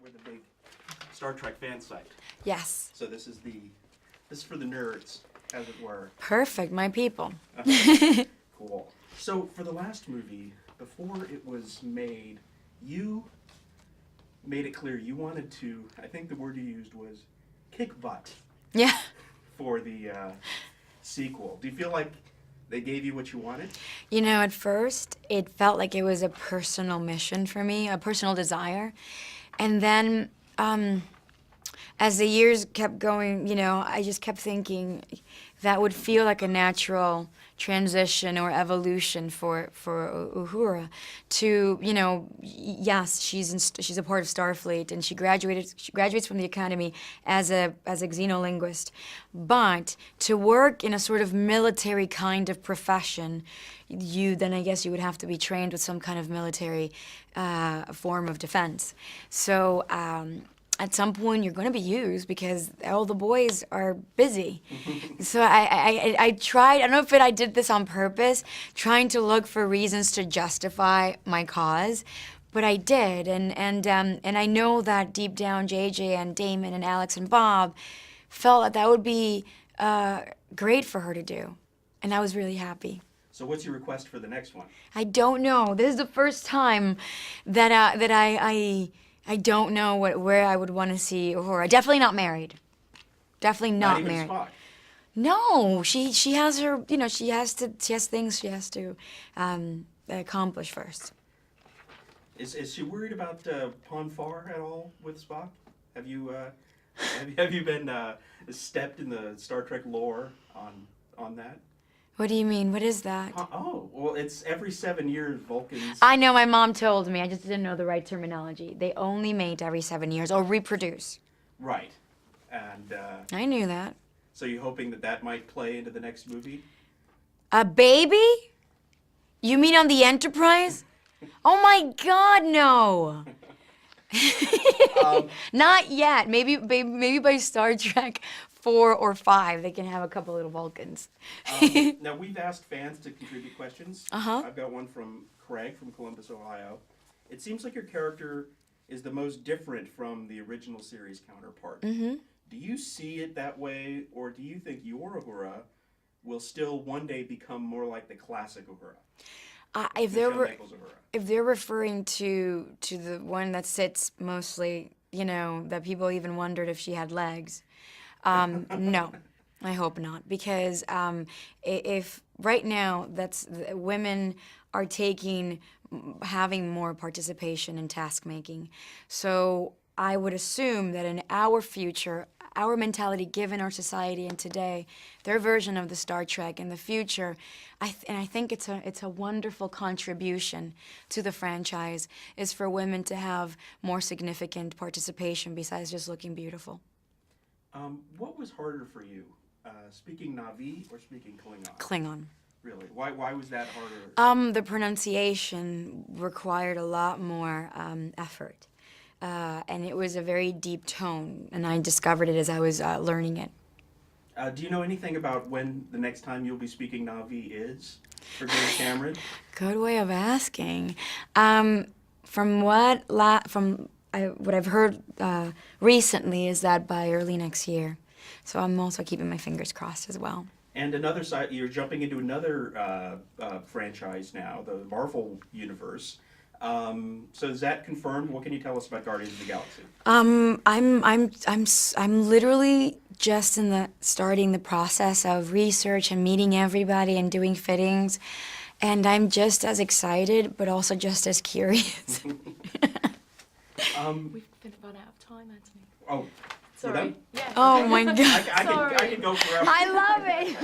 we're the big Star Trek fan site. Yes. So this is for the nerds, as it were. Perfect, my people. Cool. So for the last movie, before it was made, you made it clear you wanted to, I think the word you used was kick butt Yeah. for the sequel. Do you feel like they gave you what you wanted? You know, at first, it felt like it was a personal mission for me, a personal desire. And then, as the years kept going, you know, I just kept thinking that would feel like a natural transition or evolution for Uhura to, you know, yes, she's a part of Starfleet and she graduates from the academy as a xenolinguist, but to work in a sort of military kind of profession, then I guess you would have to be trained with some kind of military form of defense. So at some point you're going to be used because all the boys are busy. So I tried, I don't know if I did this on purpose, trying to look for reasons to justify my cause, but I did. And I know that deep down JJ and Damon and Alex and Bob felt that would be great for her to do. And I was really happy. So what's your request for the next one? I don't know. This is the first time that I don't know where I would want to see Uhura. Definitely not married. Definitely not even married. Spock. No, she has her, you know, she has things she has to accomplish first. Is she worried about Pon farr at all with Spock? Have you have you been stepped in the Star Trek lore on that? What do you mean? What is that? Oh, well, it's every 7 years Vulcans. I know, my mom told me. I just didn't know the right terminology. They only mate every 7 years or reproduce. Right, and I knew that. so you're hoping that might play into the next movie? A baby? You mean on the Enterprise? Oh my God, no. Not yet. Maybe by Star Trek 4 or 5, they can have a couple little Vulcans. Now, we've asked fans to contribute questions. Uh-huh. I've got one from Craig from Columbus, Ohio. It seems like your character is the most different from the original series counterpart. Mm-hmm. Do you see it that way, or do you think your Uhura will still one day become more like the classic Uhura? If Uhura. they're referring to the one that sits mostly, you know, that people even wondered if she had legs, no, I hope not, because if right now women are having more participation in task making, so I would assume that in our future, our mentality given our society and today, their version of the Star Trek in the future, and I think it's a wonderful contribution to the franchise, is for women to have more significant participation besides just looking beautiful. What was harder for you, speaking Na'vi or speaking Klingon? Klingon. Really? Why was that harder? The pronunciation required a lot more effort. And it was a very deep tone, and I discovered it as I was learning it. Do you know anything about when the next time you'll be speaking Na'vi is for James Cameron? Good way of asking. From what I've heard recently is that by early next year. So I'm also keeping my fingers crossed as well. And another side, you're jumping into another franchise now, the Marvel universe. So is that confirmed? What can you tell us about Guardians of the Galaxy? I'm literally just starting the process of research and meeting everybody and doing fittings, and I'm just as excited, but also just as curious. We've been run out of time, Anthony. Oh, Sorry. Yeah. Oh my God. I can go forever. I love it.